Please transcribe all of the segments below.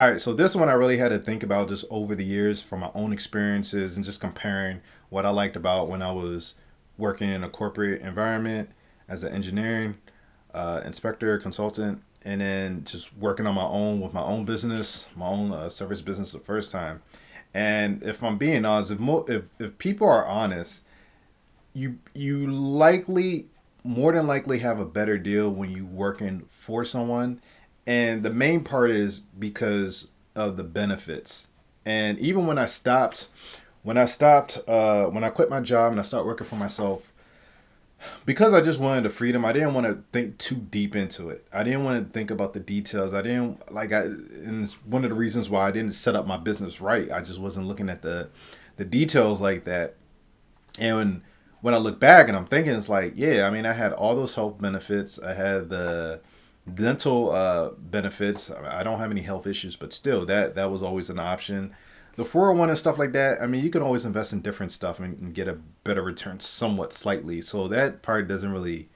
All right, so this one I really had to think about just over the years from my own experiences and just comparing what I liked about when I was working in a corporate environment as an engineering inspector, consultant, and then just working on my own with my own business, my own service business the first time. And if I'm being honest, if people are honest, you likely more than likely have a better deal when you working for someone, and the main part is because of the benefits. And even when I quit my job and I started working for myself, because I just wanted the freedom, I didn't want to think too deep into it. I didn't want to think about the details. I didn't like I and it's one of the reasons why I didn't set up my business right. I just wasn't looking at the details like that. And when I look back and I'm thinking, it's like, yeah, I mean, I had all those health benefits. I had the dental benefits. I don't have any health issues, but still, that was always an option. The 401 and stuff like that, I mean, you can always invest in different stuff and get a better return somewhat slightly. So that part doesn't really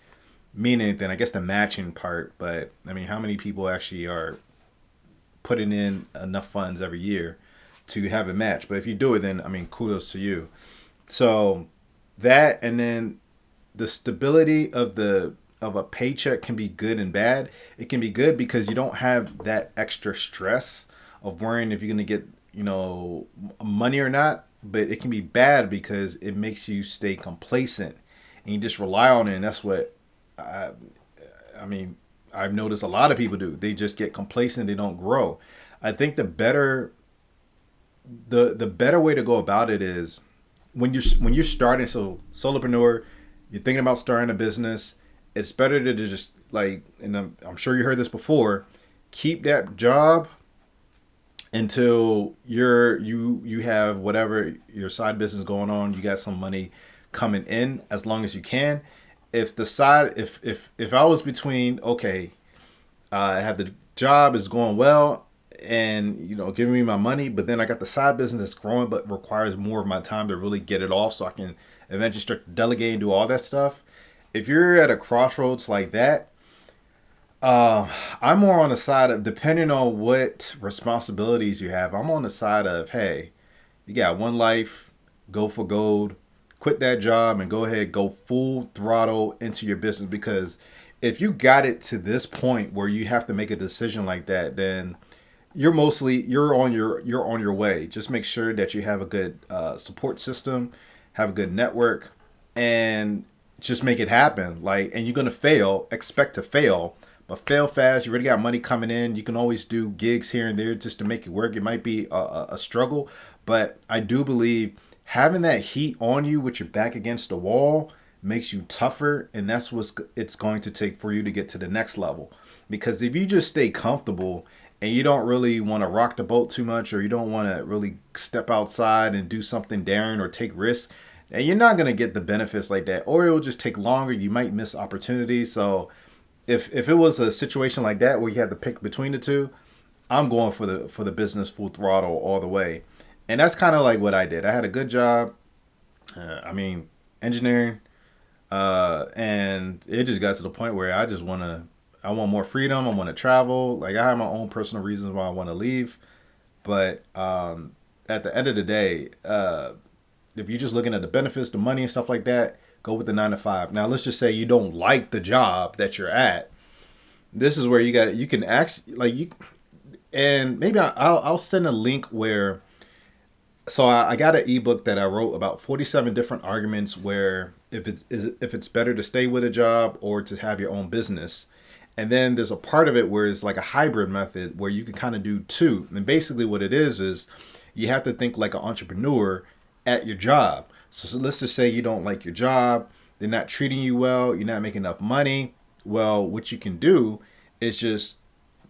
mean anything. I guess the matching part, but I mean, how many people actually are putting in enough funds every year to have a match? But if you do it, then I mean, kudos to you. So that, and then the stability of a paycheck can be good and bad. It can be good because you don't have that extra stress of worrying if you're going to get, money or not. But it can be bad because it makes you stay complacent and you just rely on it. And that's what I, I mean, I've noticed a lot of people do. They just get complacent. They don't grow. I think the better way to go about it is when you're starting. So solopreneur, you're thinking about starting a business. It's better to just like, and I'm sure you heard this before. Keep that job until you have whatever your side business going on. You got some money coming in as long as you can. If I was between, okay, I have the job is going well and giving me my money, but then I got the side business that's growing but requires more of my time to really get it off so I can eventually start to delegate and do all that stuff. If you're at a crossroads like that, I'm more on the side of, depending on what responsibilities you have, I'm on the side of, hey, you got one life, go for gold, quit that job and go ahead, go full throttle into your business. Because if you got it to this point where you have to make a decision like that, then you're on your way. Just make sure that you have a good support system, have a good network, and just make it happen. Like, and you're gonna fail. Expect to fail, but fail fast. You already got money coming in. You can always do gigs here and there just to make it work. It might be a struggle, but I do believe having that heat on you with your back against the wall makes you tougher, and that's what it's going to take for you to get to the next level. Because if you just stay comfortable and you don't really want to rock the boat too much, or you don't want to really step outside and do something daring or take risks, and you're not going to get the benefits like that, or it will just take longer. You might miss opportunities. So if it was a situation like that where you had to pick between the two, I'm going for the business full throttle all the way. And that's kind of like what I did. I had a good job. I mean, engineering, and it just got to the point where I want more freedom. I want to travel. Like, I have my own personal reasons why I want to leave. But at the end of the day, if you're just looking at the benefits, the money and stuff like that, go with the 9 to 5. Now, let's just say you don't like the job that you're at. This is where you can actually like you, and maybe I'll send a link where. So I got an ebook that I wrote about 47 different arguments where if it's better to stay with a job or to have your own business. And then there's a part of it where it's like a hybrid method where you can kind of do two. And basically what it is you have to think like an entrepreneur at your job. So let's just say you don't like your job, they're not treating you well, you're not making enough money. Well, what you can do is just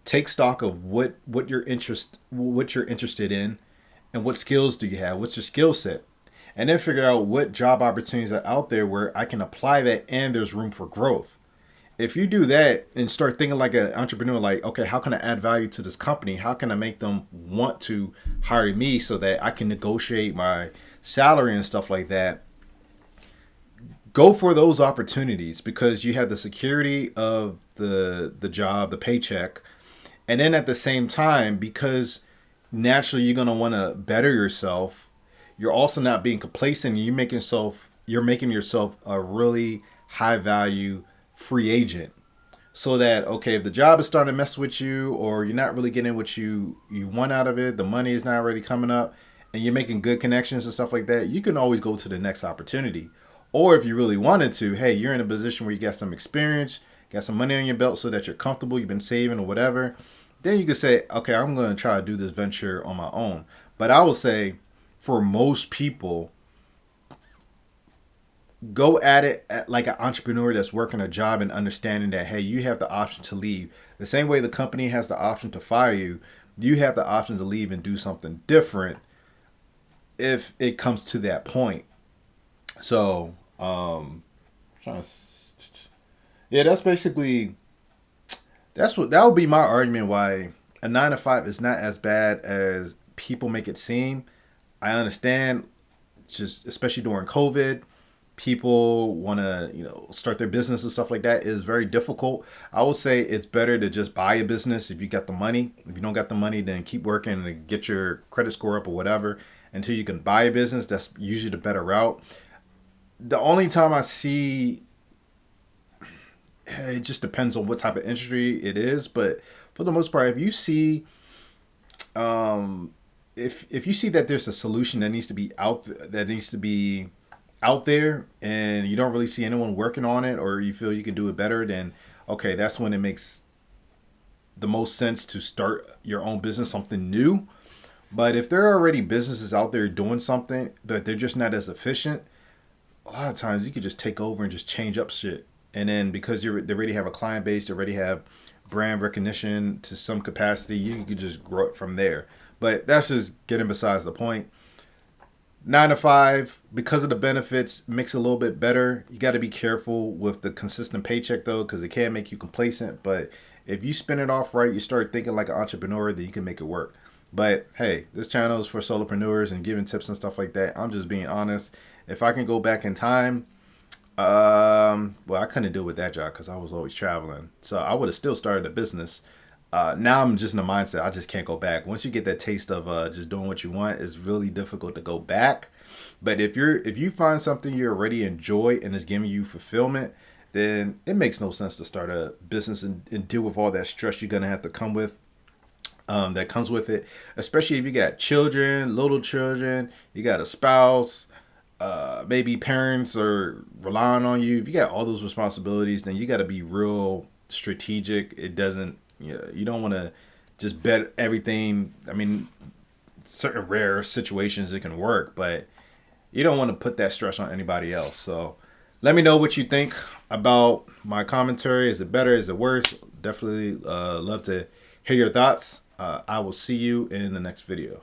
take stock of what you're interested in, and what skills do you have, what's your skill set, and then figure out what job opportunities are out there where I can apply that and there's room for growth. If you do that and start thinking like an entrepreneur, like, okay, how can I add value to this company? How can I make them want to hire me so that I can negotiate my salary and stuff like that? Go for those opportunities because you have the security of the job, the paycheck, and then at the same time, because naturally you're gonna want to better yourself. You're also not being complacent. You're making yourself a really high value free agent. So that, okay, if the job is starting to mess with you, or you're not really getting what you want out of it, the money is not really coming up, and you're making good connections and stuff like that, you can always go to the next opportunity. Or if you really wanted to, hey, you're in a position where you got some experience, got some money on your belt, so that you're comfortable, you've been saving or whatever, then you could say, okay, I'm going to try to do this venture on my own. But I would say, for most people, go at it like an entrepreneur that's working a job, and understanding that, hey, you have the option to leave. The same way the company has the option to fire you, you have the option to leave and do something different if it comes to that point. So, trying to, yeah, that's basically, that would be my argument why a 9 to 5 is not as bad as people make it seem. I understand, just especially during COVID, people want to, start their business and stuff like that. It is very difficult. I would say it's better to just buy a business if you got the money. If you don't got the money, then keep working and get your credit score up or whatever until you can buy a business. That's usually the better route. The only time I see, it just depends on what type of industry it is, but for the most part, if you see, if you see that there's a solution that needs to be out there, and you don't really see anyone working on it, or you feel you can do it better, then okay, that's when it makes the most sense to start your own business, something new. But if there are already businesses out there doing something, but they're just not as efficient, a lot of times you could just take over and just change up shit. And then because they already have a client base, they already have brand recognition to some capacity, you could just grow it from there. But that's just getting besides the point. 9 to 5, because of the benefits, makes it a little bit better. You got to be careful with the consistent paycheck though, because it can make you complacent. But if you spin it off right, you start thinking like an entrepreneur, then you can make it work. But hey, this channel is for solopreneurs and giving tips and stuff like that. I'm just being honest. If I can go back in time, well, I couldn't deal with that job because I was always traveling. So I would have still started a business. Now I'm just in the mindset, I just can't go back. Once you get that taste of just doing what you want, it's really difficult to go back. But if you find something you already enjoy and is giving you fulfillment, then it makes no sense to start a business and deal with all that stress you're gonna have to come with. That comes with it, especially if you got children, little children, you got a spouse, maybe parents are relying on you. If you got all those responsibilities, then you got to be real strategic. It doesn't, you don't want to just bet everything. I mean, certain rare situations it can work, but you don't want to put that stress on anybody else. So let me know what you think about my commentary. Is it better? Is it worse? Definitely love to hear your thoughts. I will see you in the next video.